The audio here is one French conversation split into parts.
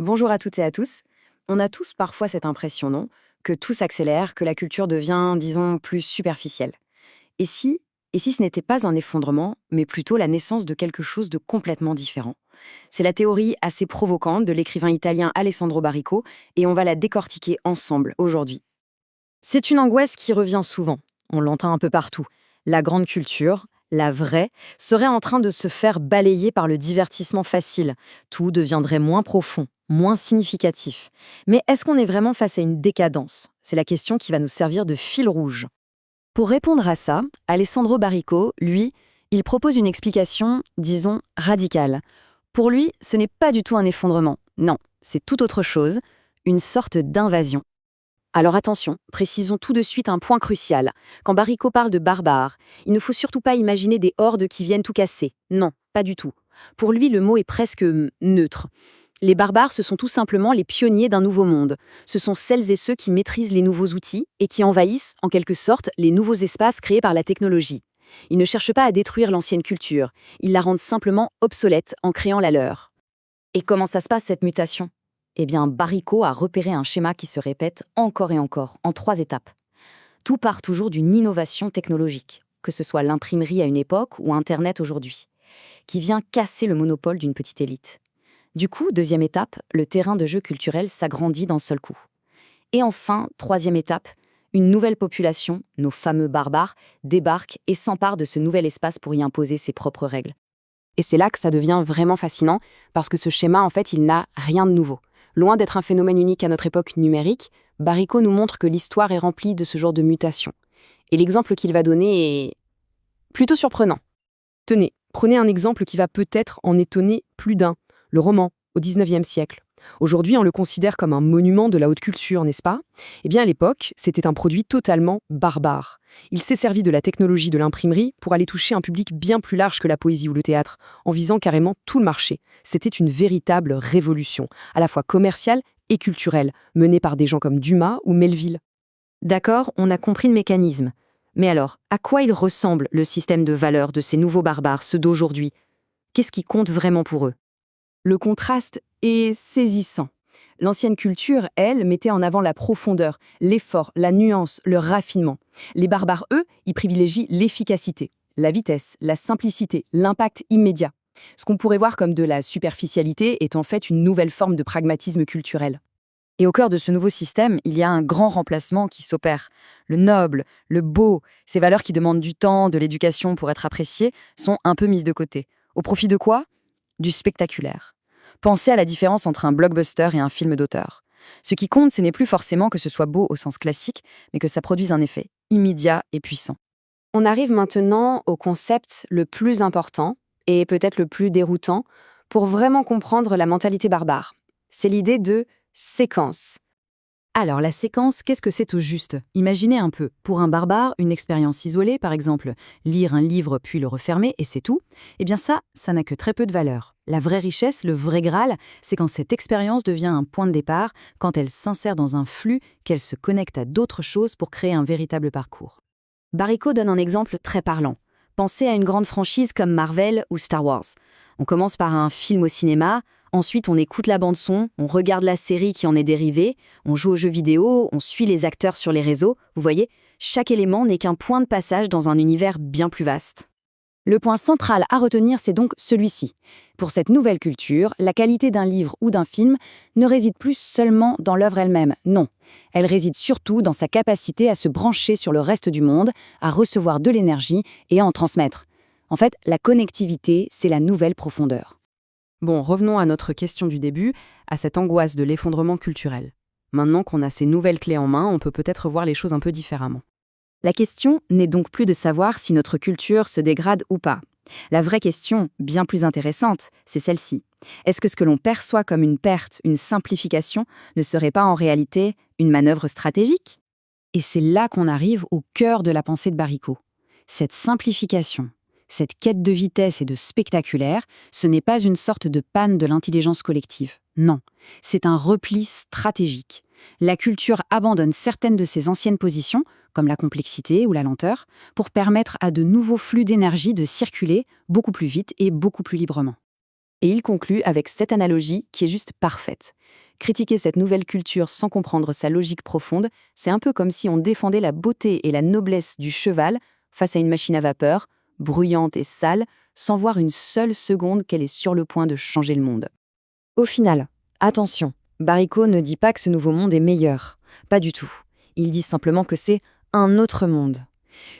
Bonjour à toutes et à tous. On a tous parfois cette impression, non? Que tout s'accélère, que la culture devient, disons, plus superficielle. Et si, et si ce n'était pas un effondrement, mais plutôt la naissance de quelque chose de complètement différent? C'est la théorie assez provocante de l'écrivain italien Alessandro Baricco, et on va la décortiquer ensemble aujourd'hui. C'est une angoisse qui revient souvent. On l'entend un peu partout. La grande culture, la vraie, serait en train de se faire balayer par le divertissement facile. Tout deviendrait moins profond, moins significatif. Mais est-ce qu'on est vraiment face à une décadence? C'est la question qui va nous servir de fil rouge. Pour répondre à ça, Alessandro Baricco, lui, il propose une explication, disons, radicale. Pour lui, ce n'est pas du tout un effondrement. Non, c'est tout autre chose, une sorte d'invasion. Alors attention, précisons tout de suite un point crucial. Quand Baricco parle de barbares, il ne faut surtout pas imaginer des hordes qui viennent tout casser. Non, pas du tout. Pour lui, le mot est presque neutre. Les barbares, ce sont tout simplement les pionniers d'un nouveau monde. Ce sont celles et ceux qui maîtrisent les nouveaux outils et qui envahissent, en quelque sorte, les nouveaux espaces créés par la technologie. Ils ne cherchent pas à détruire l'ancienne culture, ils la rendent simplement obsolète en créant la leur. Et comment ça se passe cette mutation? Eh bien, Baricco a repéré un schéma qui se répète encore et encore, en 3 étapes. Tout part toujours d'une innovation technologique, que ce soit l'imprimerie à une époque ou Internet aujourd'hui, qui vient casser le monopole d'une petite élite. Du coup, deuxième étape, le terrain de jeu culturel s'agrandit d'un seul coup. Et enfin, troisième étape, une nouvelle population, nos fameux barbares, débarque et s'empare de ce nouvel espace pour y imposer ses propres règles. Et c'est là que ça devient vraiment fascinant, parce que ce schéma, en fait, il n'a rien de nouveau. Loin d'être un phénomène unique à notre époque numérique, Baricco nous montre que l'histoire est remplie de ce genre de mutations. Et l'exemple qu'il va donner est plutôt surprenant. Tenez, prenez un exemple qui va peut-être en étonner plus d'un, le roman, au XIXe siècle. Aujourd'hui, on le considère comme un monument de la haute culture, n'est-ce pas? Eh bien, à l'époque, c'était un produit totalement barbare. Il s'est servi de la technologie de l'imprimerie pour aller toucher un public bien plus large que la poésie ou le théâtre, en visant carrément tout le marché. C'était une véritable révolution, à la fois commerciale et culturelle, menée par des gens comme Dumas ou Melville. D'accord, on a compris le mécanisme. Mais alors, à quoi il ressemble le système de valeurs de ces nouveaux barbares, ceux d'aujourd'hui? Qu'est-ce qui compte vraiment pour eux? Le contraste est saisissant. L'ancienne culture, elle, mettait en avant la profondeur, l'effort, la nuance, le raffinement. Les barbares, eux, y privilégient l'efficacité, la vitesse, la simplicité, l'impact immédiat. Ce qu'on pourrait voir comme de la superficialité est en fait une nouvelle forme de pragmatisme culturel. Et au cœur de ce nouveau système, il y a un grand remplacement qui s'opère. Le noble, le beau, ces valeurs qui demandent du temps, de l'éducation pour être appréciées, sont un peu mises de côté. Au profit de quoi? Du spectaculaire. Pensez à la différence entre un blockbuster et un film d'auteur. Ce qui compte, ce n'est plus forcément que ce soit beau au sens classique, mais que ça produise un effet immédiat et puissant. On arrive maintenant au concept le plus important, et peut-être le plus déroutant, pour vraiment comprendre la mentalité barbare. C'est l'idée de séquence. Alors, la séquence, qu'est-ce que c'est au juste? Imaginez un peu. Pour un barbare, une expérience isolée, par exemple, lire un livre puis le refermer et c'est tout, eh bien ça n'a que très peu de valeur. La vraie richesse, le vrai Graal, c'est quand cette expérience devient un point de départ, quand elle s'insère dans un flux, qu'elle se connecte à d'autres choses pour créer un véritable parcours. Baricco donne un exemple très parlant. Pensez à une grande franchise comme Marvel ou Star Wars. On commence par un film au cinéma, ensuite on écoute la bande-son, on regarde la série qui en est dérivée, on joue aux jeux vidéo, on suit les acteurs sur les réseaux. Vous voyez, chaque élément n'est qu'un point de passage dans un univers bien plus vaste. Le point central à retenir, c'est donc celui-ci. Pour cette nouvelle culture, la qualité d'un livre ou d'un film ne réside plus seulement dans l'œuvre elle-même, non. Elle réside surtout dans sa capacité à se brancher sur le reste du monde, à recevoir de l'énergie et à en transmettre. En fait, la connectivité, c'est la nouvelle profondeur. Bon, revenons à notre question du début, à cette angoisse de l'effondrement culturel. Maintenant qu'on a ces nouvelles clés en main, on peut peut-être voir les choses un peu différemment. La question n'est donc plus de savoir si notre culture se dégrade ou pas. La vraie question, bien plus intéressante, c'est celle-ci. Est-ce que ce que l'on perçoit comme une perte, une simplification, ne serait pas en réalité une manœuvre stratégique? Et c'est là qu'on arrive au cœur de la pensée de Baricco. Cette simplification, cette quête de vitesse et de spectaculaire, ce n'est pas une sorte de panne de l'intelligence collective. Non, c'est un repli stratégique. La culture abandonne certaines de ses anciennes positions, comme la complexité ou la lenteur, pour permettre à de nouveaux flux d'énergie de circuler beaucoup plus vite et beaucoup plus librement. Et il conclut avec cette analogie qui est juste parfaite. Critiquer cette nouvelle culture sans comprendre sa logique profonde, c'est un peu comme si on défendait la beauté et la noblesse du cheval face à une machine à vapeur, bruyante et sale, sans voir une seule seconde qu'elle est sur le point de changer le monde. Au final, attention, Baricot ne dit pas que ce nouveau monde est meilleur. Pas du tout. Il dit simplement que c'est un autre monde.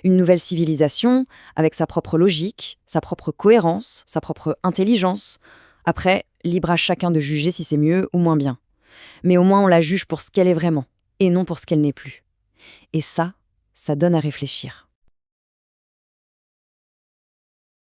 Une nouvelle civilisation, avec sa propre logique, sa propre cohérence, sa propre intelligence. Après, libre à chacun de juger si c'est mieux ou moins bien. Mais au moins on la juge pour ce qu'elle est vraiment, et non pour ce qu'elle n'est plus. Et ça donne à réfléchir.